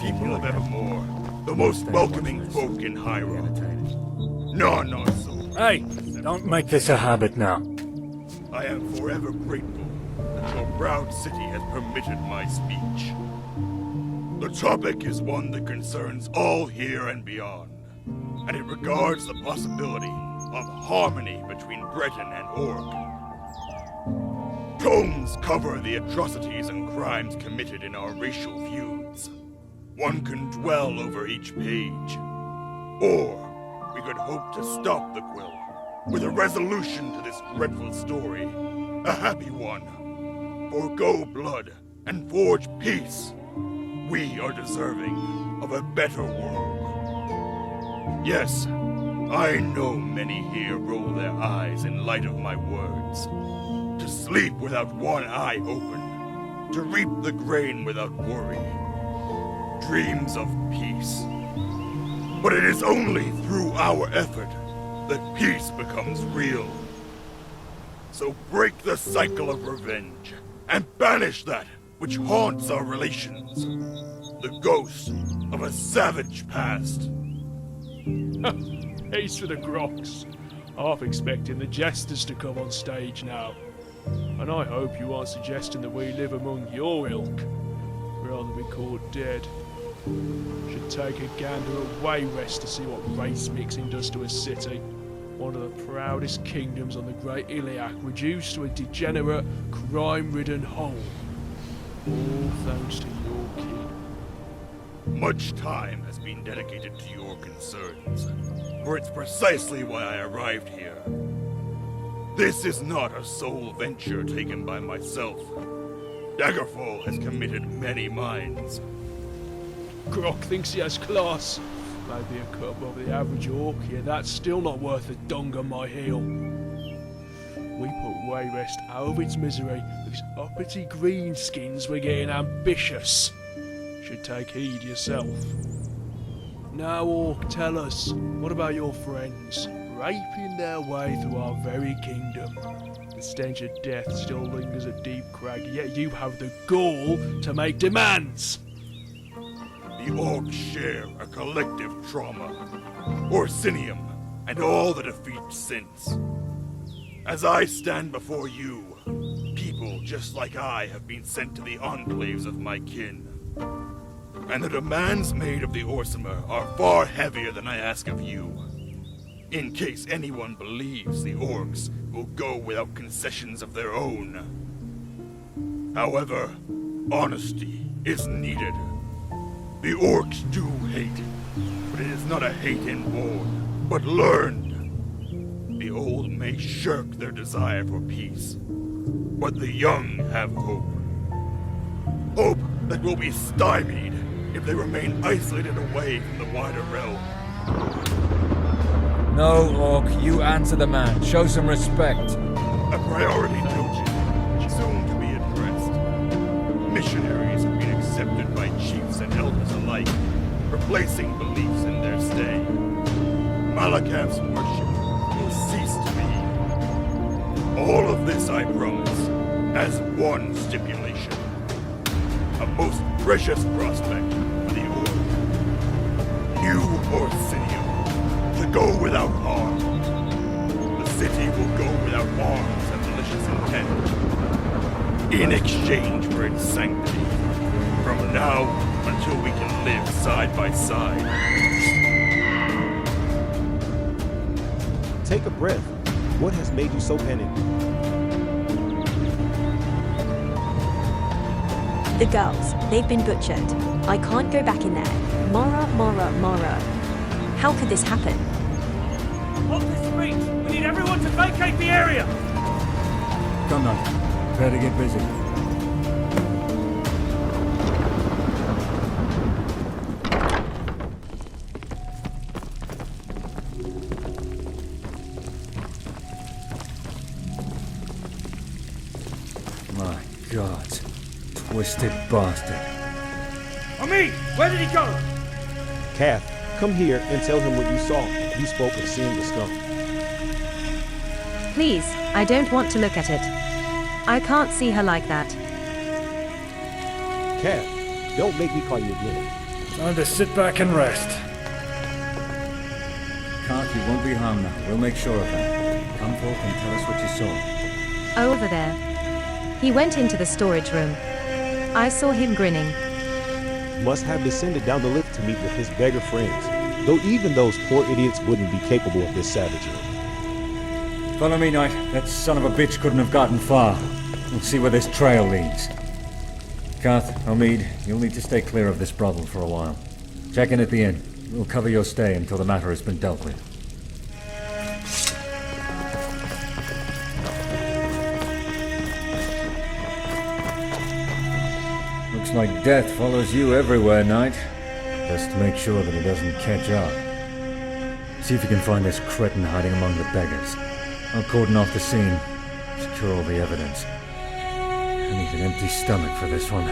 people of Evermore, the most welcoming folk in Hyrule. None are so. Hey, don't make this a habit now. I am forever grateful that your proud city has permitted my speech. The topic is one that concerns all here and beyond, and it regards the possibility of harmony between Breton and Orc. Tomes cover the atrocities and crimes committed in our racial feuds. One can dwell over each page, or we could hope to stop the quill with a resolution to this dreadful story, a happy one. Forgo blood and forge peace. We are deserving of a better world. Yes, I know many here roll their eyes in light of my words. To sleep without one eye open, to reap the grain without worry. Dreams of peace. But it is only through our effort that peace becomes real. So break the cycle of revenge and banish that which haunts our relations. The ghost of a savage past. Ace for the Grox. Half expecting the jesters to come on stage now. And I hope you aren't suggesting that we live among your ilk, rather be caught dead. Should take a gander at Wayrest to see what race mixing does to a city. One of the proudest kingdoms on the Great Iliac reduced to a degenerate, crime-ridden hole. All thanks to your kid. Much time has been dedicated to your concerns, for it's precisely why I arrived here. This is not a sole venture taken by myself. Daggerfall has committed many minds. Grok thinks he has class. Maybe a cut above the average orc, yet that's still not worth a dong on my heel. We put Wayrest out of its misery because uppity greenskins were getting ambitious. Should take heed yourself. Now, Orc, tell us, what about your friends? Raping their way through our very kingdom. The stench of death still lingers at Deep Crag, yet you have the gall to make demands! The Orcs share a collective trauma, Orsinium, and all the defeats since. As I stand before you, people just like I have been sent to the enclaves of my kin. And the demands made of the Orsimer are far heavier than I ask of you. In case anyone believes the Orcs will go without concessions of their own. However, honesty is needed. The Orcs do hate, but it is not a hate inborn, but learned. The old may shirk their desire for peace, but the young have hope. Hope that will be stymied if they remain isolated away from the wider realm. No, Orc, you answer the man. Show some respect. A priority noted, soon to be addressed. Missionaries have been accepted by chiefs and elders alike, replacing beliefs in their stay. Malakav's worship will cease to be. All of this I promise, as one stipulation. A most precious prospect for the Orc. You, Orsinium, to go without harm. The city will go without arms and malicious intent. In exchange for its sanctity. From now until we can live side by side. Take a breath. What has made you so panicked? The girls, they've been butchered. I can't go back in there. Mora. How could this happen? Hold the street! We need everyone to vacate the area! Come on, better get busy. My God. Twisted bastard. Amit! Where did he go? Kath, come here and tell him what you saw. You spoke of seeing the skunk. Please, I don't want to look at it. I can't see her like that. Kath, don't make me call you again. Time to sit back and rest. Karth, you won't be harmed now. We'll make sure of that. Come forth and tell us what you saw. Over there. He went into the storage room. I saw him grinning. Must have descended down the lift to meet with his beggar friends, though even those poor idiots wouldn't be capable of this savagery. Follow me, Knight. That son of a bitch couldn't have gotten far. We'll see where this trail leads. Karth, Omid, you'll need to stay clear of this brothel for a while. Check in at the inn. We'll cover your stay until the matter has been dealt with. Looks like death follows you everywhere, Knight. Just make sure that he doesn't catch up. See if you can find this cretin hiding among the beggars. I'll cordon off the scene. Secure all the evidence. I need an empty stomach for this one.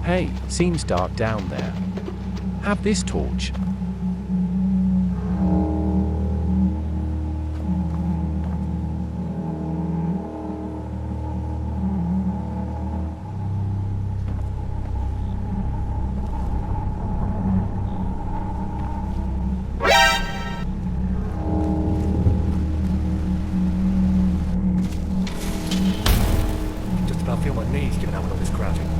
Hey, seems dark down there. Have this torch. Just about feel my knees giving out with all this crouching.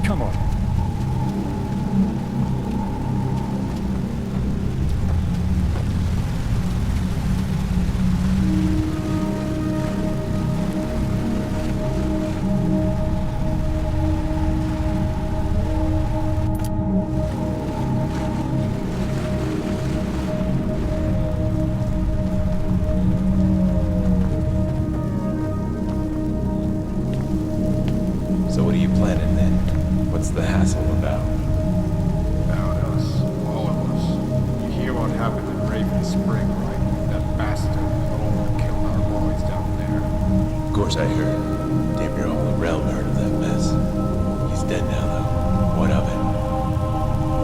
Come on. So what are you planning then? What's the hassle about? About us. All of us. You hear what happened in Raven Spring, right? That bastard Thor killed our boys down there. Of course I heard. Damn near all the realm heard of that mess. He's dead now, though. What of it?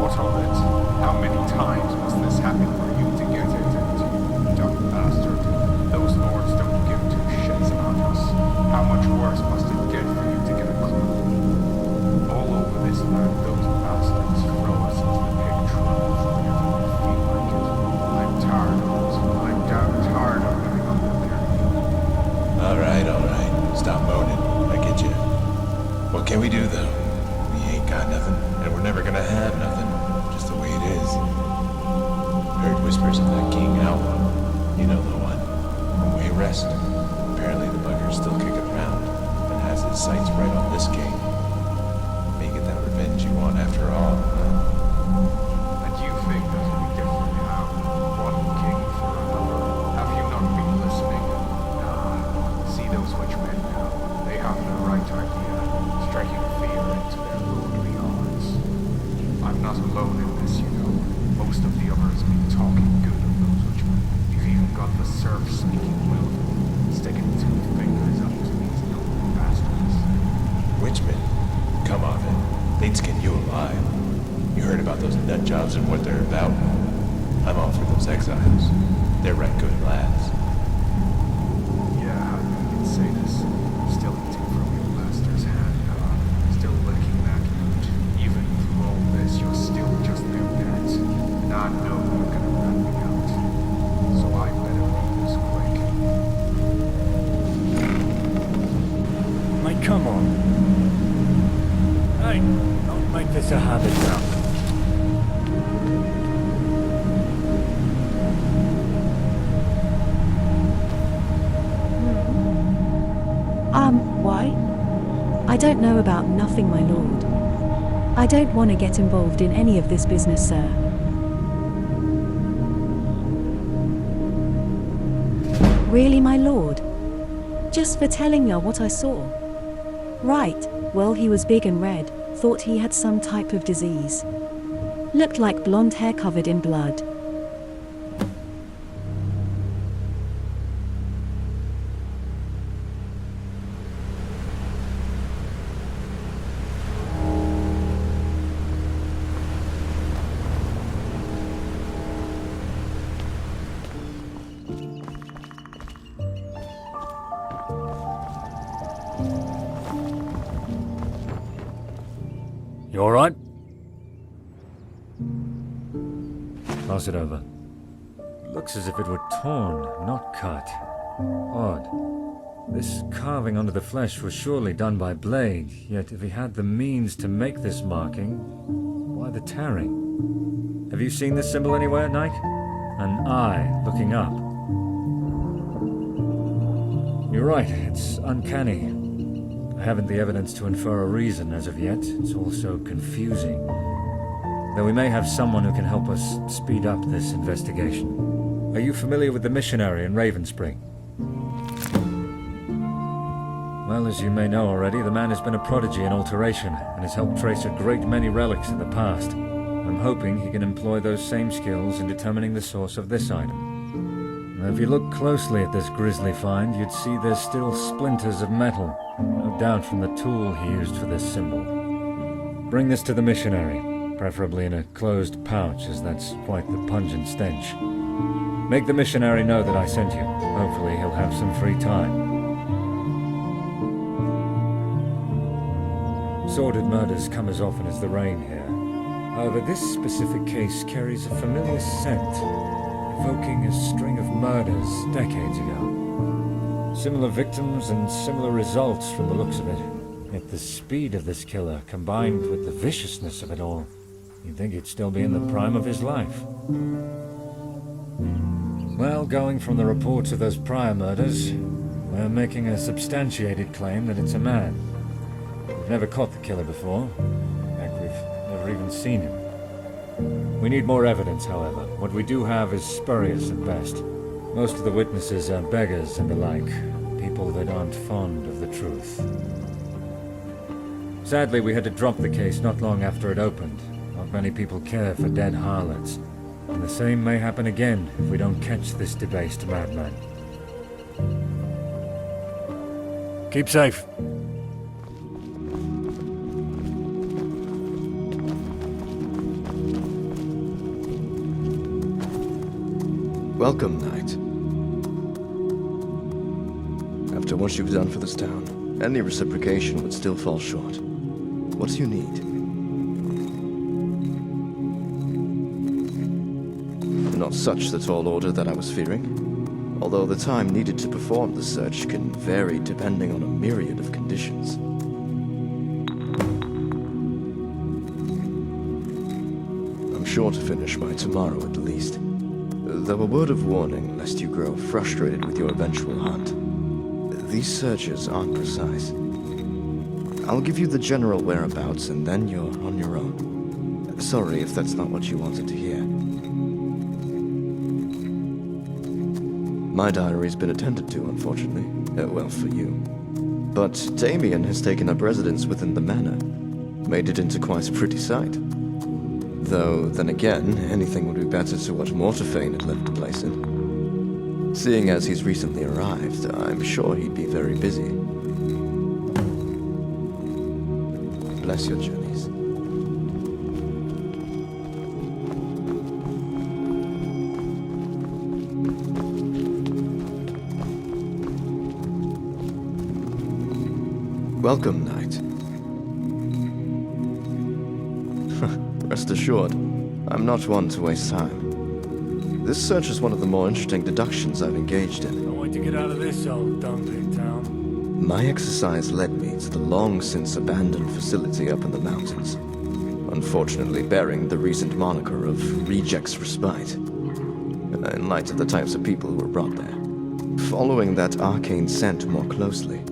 What of it? How many times must this happen for you to get it? You dumb bastard. Those lords don't give two shits about us. How much worse must it get for you to get a clue? All over this land, those bastards throw us into the pig trough whenever we feel like it. I'm tired of it. I'm damn tired of living under their heel. All right. Stop moaning. I get you. What can we do, though? We ain't got nothing, and we're never gonna have nothing. Just the way it is. Heard whispers of that King Alpha. You know the one. When we rest. Apparently the bugger's still kicking around, and has his sights right on this king. May get that revenge you want after all, huh? And you think that will be different now? One king for another? Have you not been listening? Nah. See those witchmen now? They have the right idea, striking fear into their lordly hearts. I'm not alone in this, you know. Most of the others have been talking good of those witchmen. You've even got the serfs speaking well of them, sticking two fingers up to these They'd skin you alive. You heard about those nut jobs and what they're about? I'm all for those exiles. They're right good lads. Yeah, how you can say this? Still eating from your master's hand, huh? Still licking that loot. Even through all this, you're still just their parents. And I know you're gonna rat me out. So I better leave this quick. Mate, come on. Hey, don't make this a habit now. Why? I don't know about nothing, my lord. I don't want to get involved in any of this business, sir. Really, my lord? Just for telling ya what I saw. Right, well, he was big and red, thought he had some type of disease. Looked like blonde hair covered in blood. You alright? Pass it over. Looks as if it were torn, not cut. Odd. This carving onto the flesh was surely done by blade, yet if he had the means to make this marking, why the tearing? Have you seen this symbol anywhere, Knight? An eye looking up. You're right, it's uncanny. I haven't the evidence to infer a reason as of yet. It's all so confusing. Though we may have someone who can help us speed up this investigation. Are you familiar with the missionary in Ravenspring? Well, as you may know already, the man has been a prodigy in alteration and has helped trace a great many relics in the past. I'm hoping he can employ those same skills in determining the source of this item. Now, if you look closely at this grisly find, you'd see there's still splinters of metal, no doubt from the tool he used for this symbol. Bring this to the missionary, preferably in a closed pouch, as that's quite the pungent stench. Make the missionary know that I sent you. Hopefully he'll have some free time. Sordid murders come as often as the rain here. However, this specific case carries a familiar scent, evoking a string of murders decades ago. Similar victims and similar results from the looks of it. Yet the speed of this killer, combined with the viciousness of it all, you'd think he'd still be in the prime of his life. Well, going from the reports of those prior murders, we're making a substantiated claim that it's a man. We've never caught the killer before. In fact, we've never even seen him. We need more evidence, however. What we do have is spurious at best. Most of the witnesses are beggars and the like, people that aren't fond of the truth. Sadly, we had to drop the case not long after it opened. Not many people care for dead harlots. And the same may happen again if we don't catch this debased madman. Keep safe. Welcome, Knight. After what you've done for this town, any reciprocation would still fall short. What do you need? Not such the tall order that I was fearing, although the time needed to perform the search can vary depending on a myriad of conditions. I'm sure to finish by tomorrow at least. Though a word of warning, lest you grow frustrated with your eventual hunt. These searches aren't precise. I'll give you the general whereabouts and then you're on your own. Sorry if that's not what you wanted to hear. My diary's been attended to, unfortunately. Well, for you. But Damien has taken up residence within the manor. Made it into quite a pretty sight. Though, then again, anything would be better to what Mortefane had left the place in. Seeing as he's recently arrived, I'm sure he'd be very busy. Bless your journeys. Welcome, Knight. Rest assured, I'm not one to waste time. This search is one of the more interesting deductions I've engaged in. I want to get out of this old dumping town. My exercise led me to the long-since abandoned facility up in the mountains, unfortunately bearing the recent moniker of Rejects Respite, in light of the types of people who were brought there. Following that arcane scent more closely,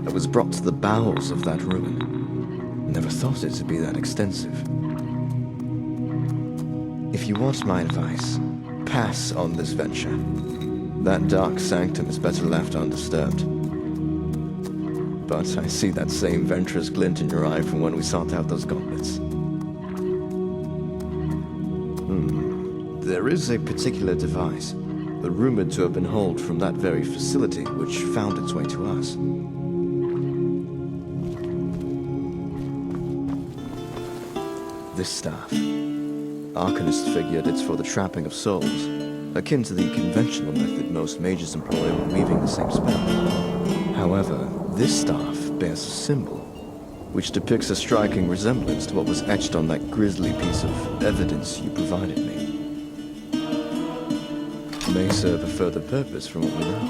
I was brought to the bowels of that ruin. Never thought it to be that extensive. If you want my advice, pass on this venture. That dark sanctum is better left undisturbed. But I see that same venturous glint in your eye from when we sought out those gauntlets. There is a particular device, rumored to have been hauled from that very facility which found its way to us. This staff. Arcanist figured it's for the trapping of souls, akin to the conventional method most mages employ when weaving the same spell. However, this staff bears a symbol, which depicts a striking resemblance to what was etched on that grisly piece of evidence you provided me. May serve a further purpose from what we know.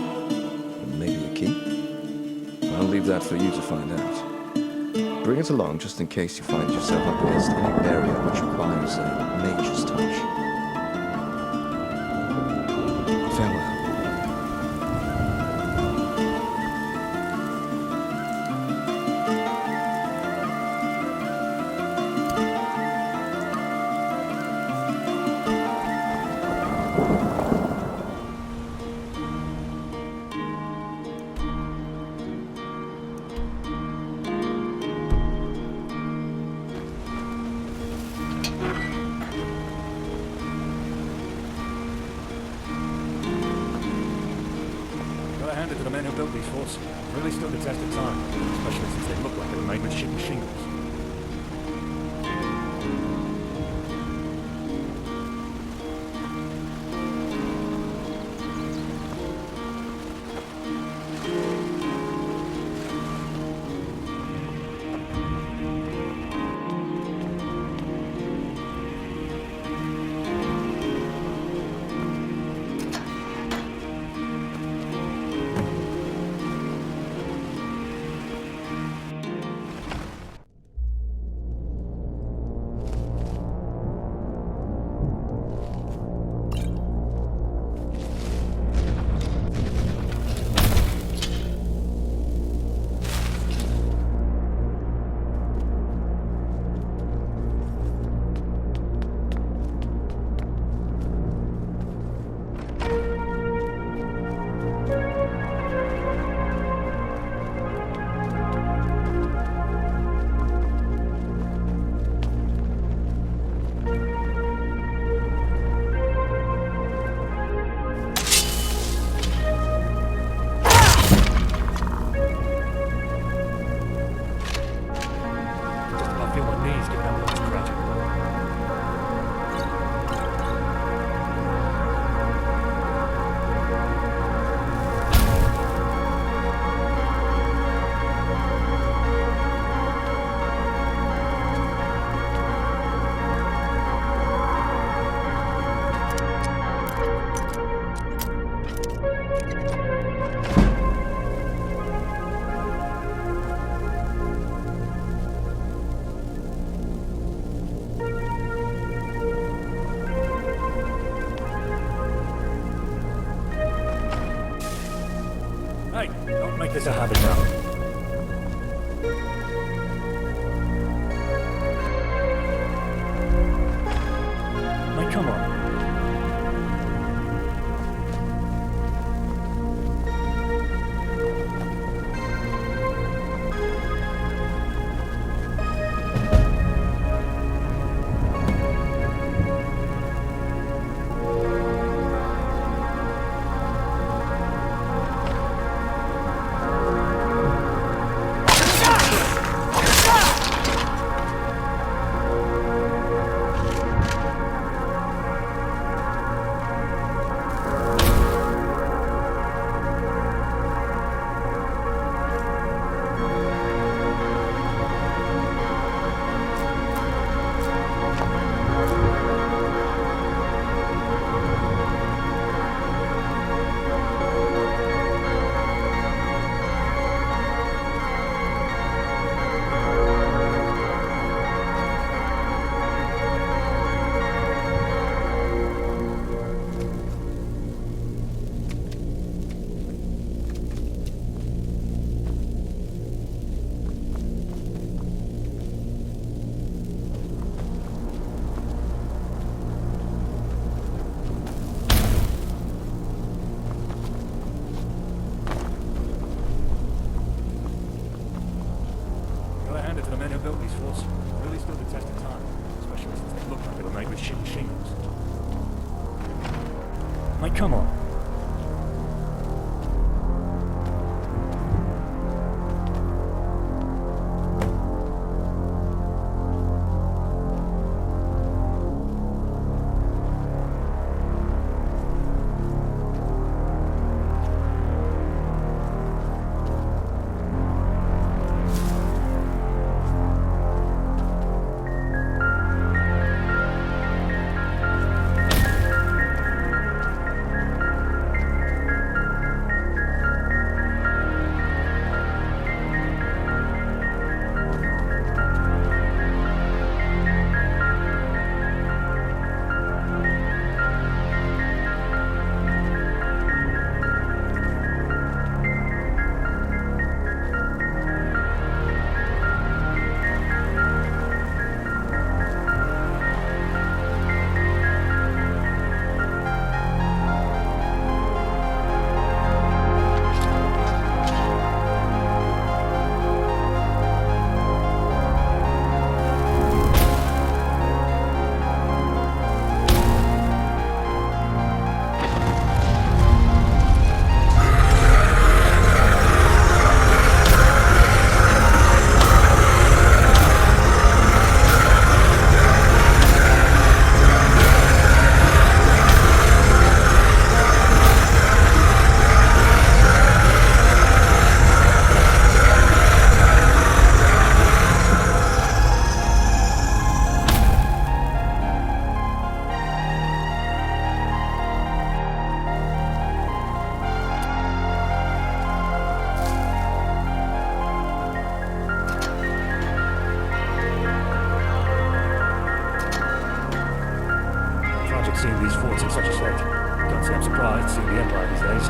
Maybe a key? I'll leave that for you to find out. Bring it along just in case you find yourself up against any barrier which requires a mage's touch. Farewell. To the men who built these forts. Really stood the test of time, especially since they look like they were made with shitty shingles. Don't make this a habit now. Mate, come on. hand it to the men who built these forts. Really stood the test of time, especially since they looked like they were made with shitty shingles. Mate, come on. Seeing these forts in such a state. Can't say I'm surprised seeing the Empire these days.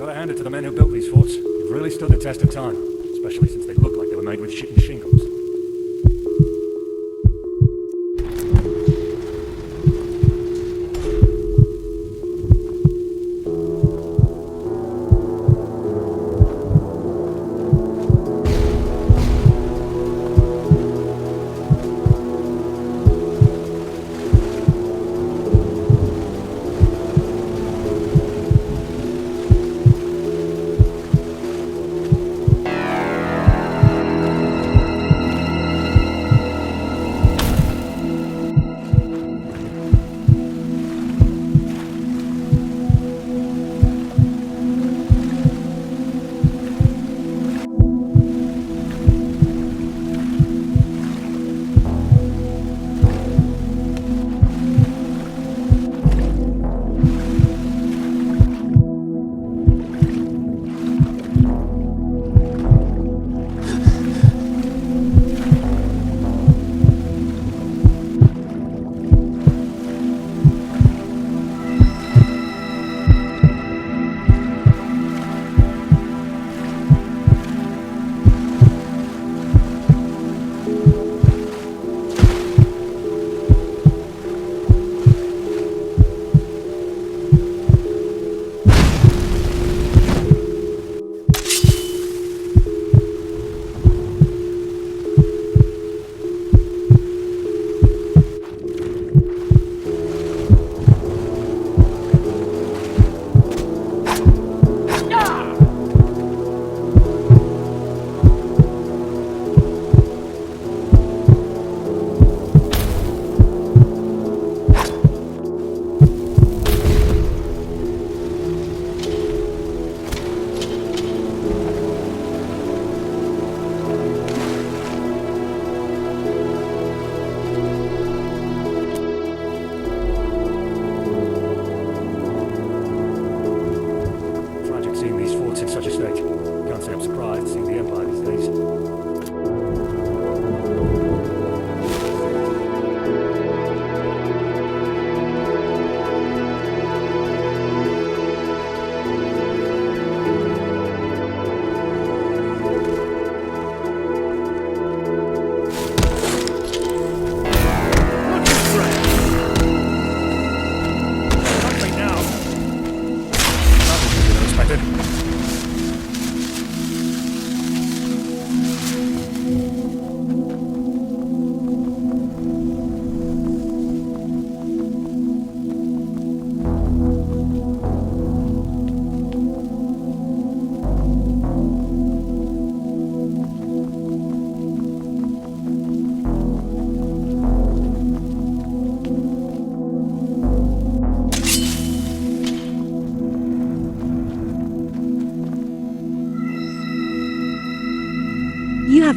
Hand it to the men who built these forts. They've really stood the test of time, especially since they look like they were made with shitty shingles.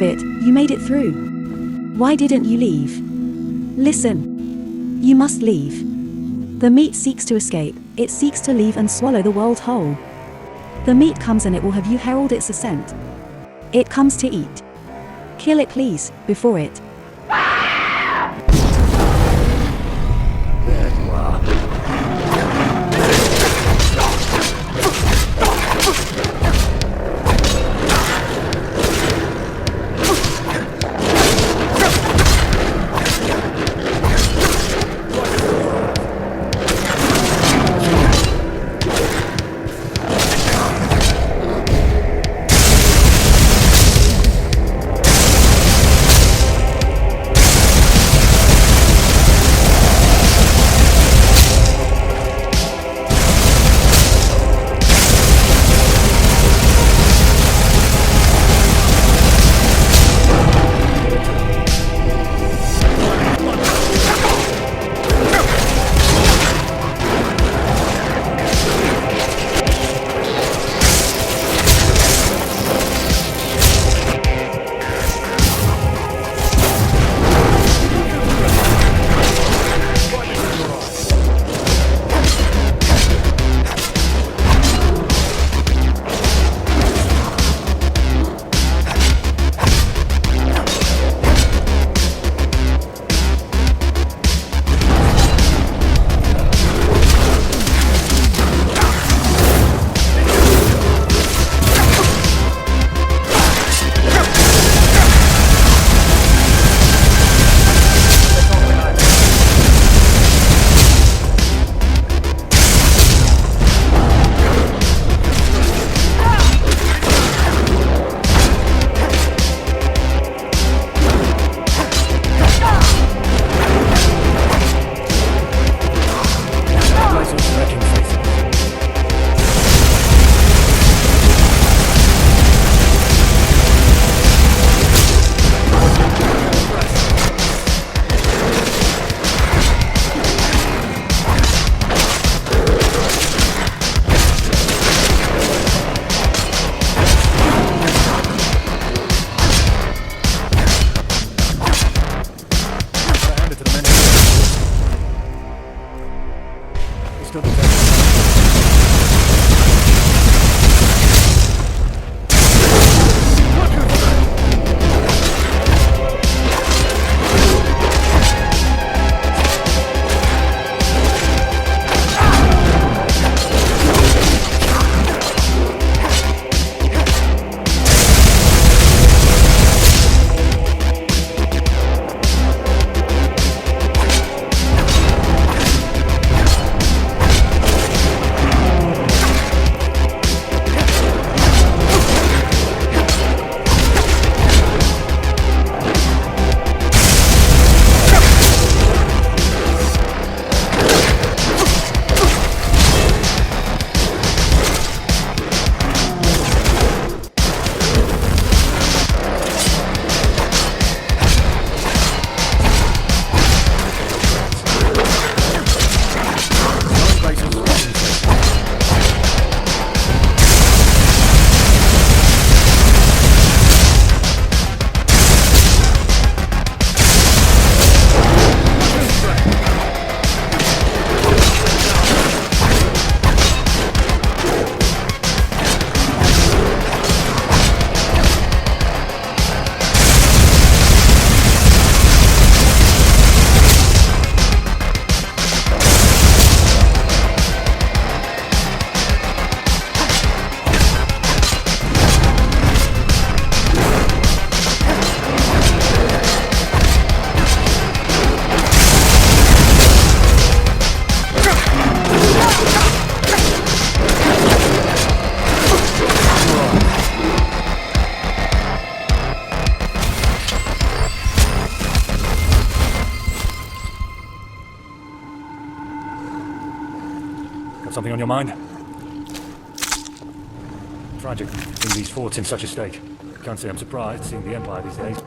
of it, you made it through. Why didn't you leave? Listen. You must leave. The meat seeks to escape, it seeks to leave and swallow the world whole. The meat comes and it will have you herald its ascent. It comes to eat. Kill it please, before it. Something on your mind? Tragic, seeing these forts in such a state. Can't say I'm surprised, seeing the Empire these days.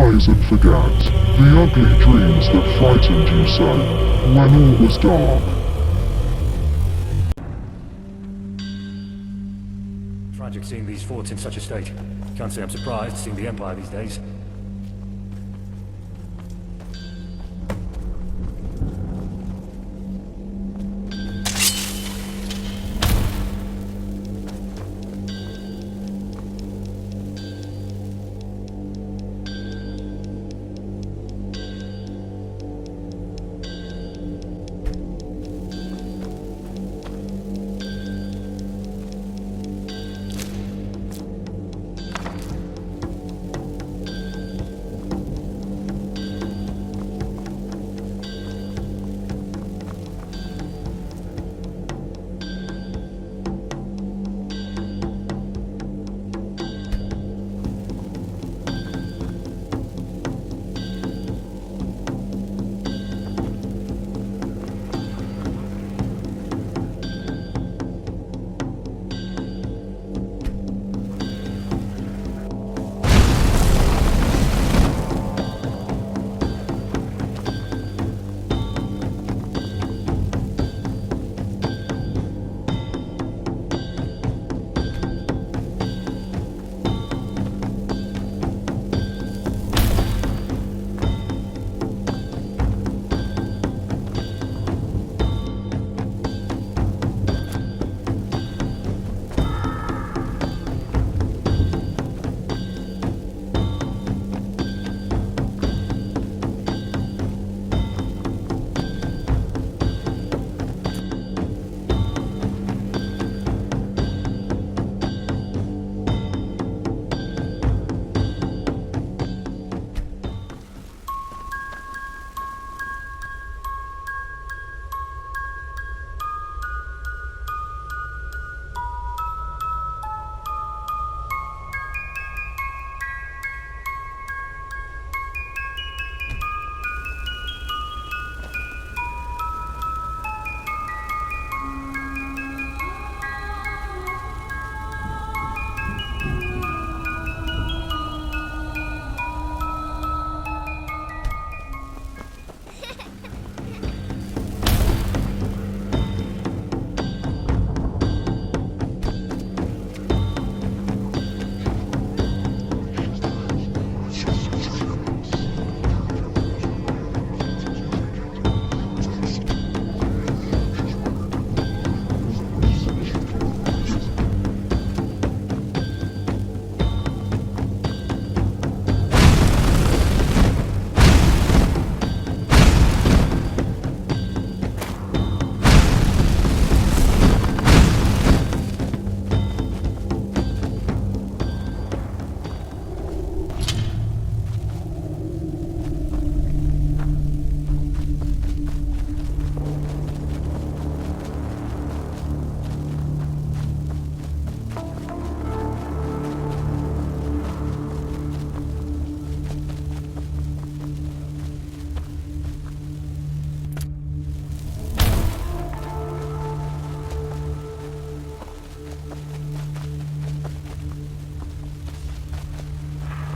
rise and forget the ugly dreams that frightened you so when all was dark. Tragic seeing these forts in such a state. Can't say I'm surprised seeing the Empire these days.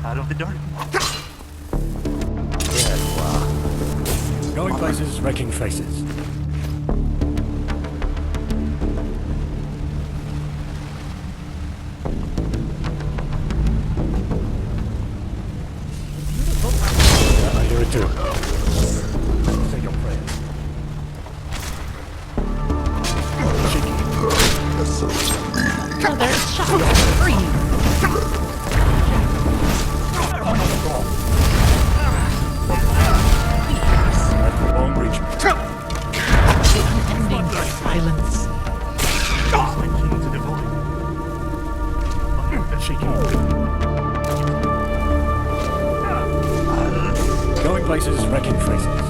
Out of the dark. There you are. Going places, wrecking faces. Yeah, I hear it too. Say your prayers. Mother, child, free! Silence. To the void. Going places, wrecking faces.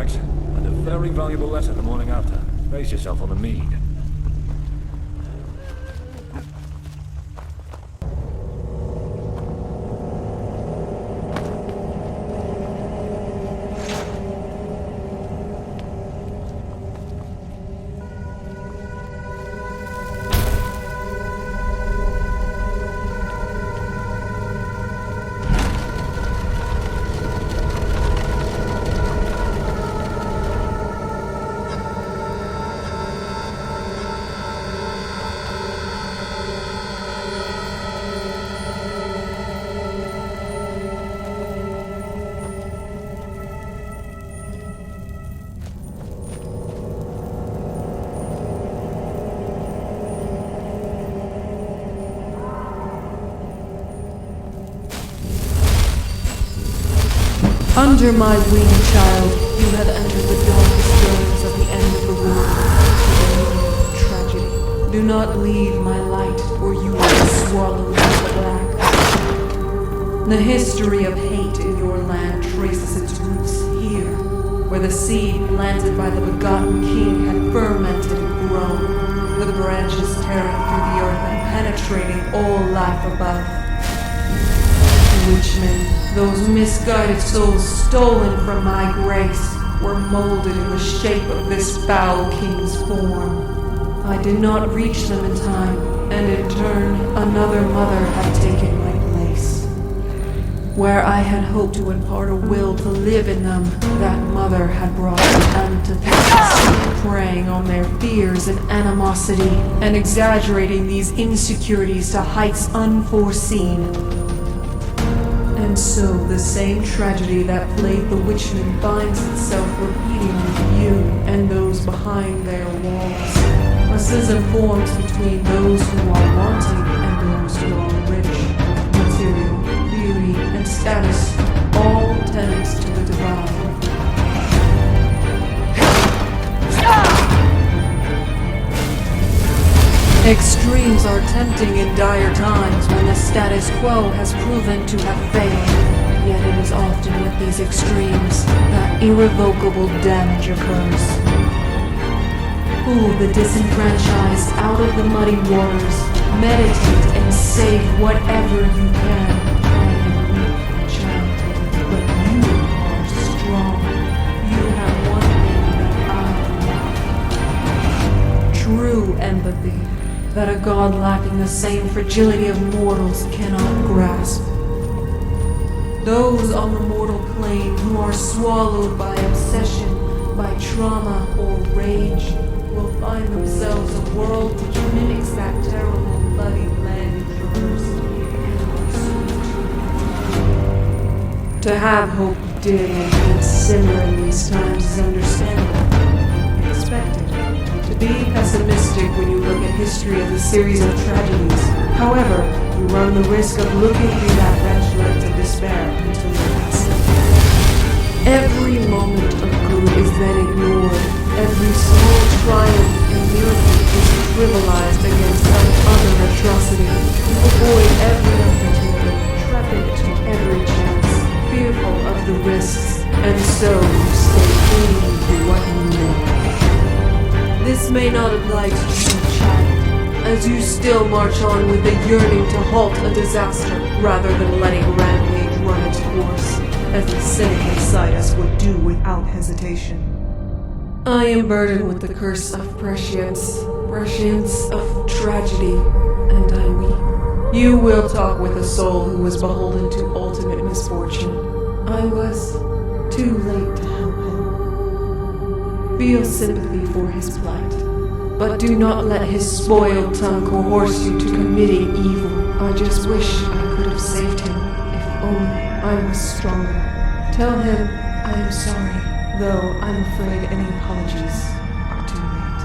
artifacts, and a very valuable letter the morning after. Base yourself on the mead. Under my wing, child, you have entered the darkest zones of the end of the world. Tragedy. Do not leave my light, or you will be swallowed by the black. The history of hate in your land traces its roots here, where the seed planted by the begotten king had fermented and grown, the branches tearing through the earth and penetrating all life above. Witchmen, those misguided souls stolen from my grace, were molded in the shape of this foul king's form. I did not reach them in time, and in turn, another mother had taken my place. Where I had hoped to impart a will to live in them, that mother had brought an antithesis, preying on their fears and animosity, and exaggerating these insecurities to heights unforeseen. And so the same tragedy that played the witchman finds itself repeating with you and those behind their walls. A schism forms between those who are wanting and those who are rich. Material, beauty, and status, all tenants to the divine. Extremes are tempting in dire times when the status quo has proven to have failed. Yet it is often with these extremes that irrevocable damage occurs. Pull the disenfranchised out of the muddy waters. Meditate and save whatever you can. I am weak, child, but you are strong. You have one thing that I lack. True empathy. That a god lacking the same fragility of mortals cannot grasp. Those on the mortal plane who are swallowed by obsession, by trauma or rage, will find themselves a world which mimics that terrible bloody land you traversed. To have hope dim and simmer in these times is understandable, expected. To be pessimistic when you look at history as a series of tragedies. However, you run the risk of looking through that wrench lens of despair until you pass it. Every moment of good is then ignored. Every small triumph and miracle is trivialized against some other atrocity. You avoid every opportunity, trepid to every chance, fearful of the risks, and so you stay clinging to what you know. This may not apply to you, child, as you still march on with the yearning to halt a disaster rather than letting rampage run its course, as the cynic inside us would do without hesitation. I am burdened with the curse of prescience of tragedy, and I weep. You will talk with a soul who was beholden to ultimate misfortune. I was too late to help him. Feel sympathy for his plight, but do not let his spoiled tongue coerce you to committing evil. I just wish I could have saved him, if only I was stronger. Tell him I am sorry, though I'm afraid any apologies are too late.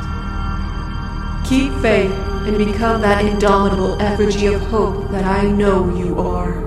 Keep faith and become that indomitable effigy of hope that I know you are.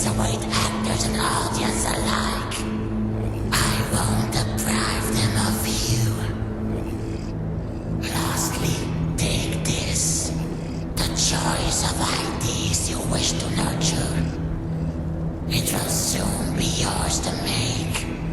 days await actors and audience alike. I won't deprive them of you. Lastly, take this. The choice of ideas you wish to nurture. It will soon be yours to make.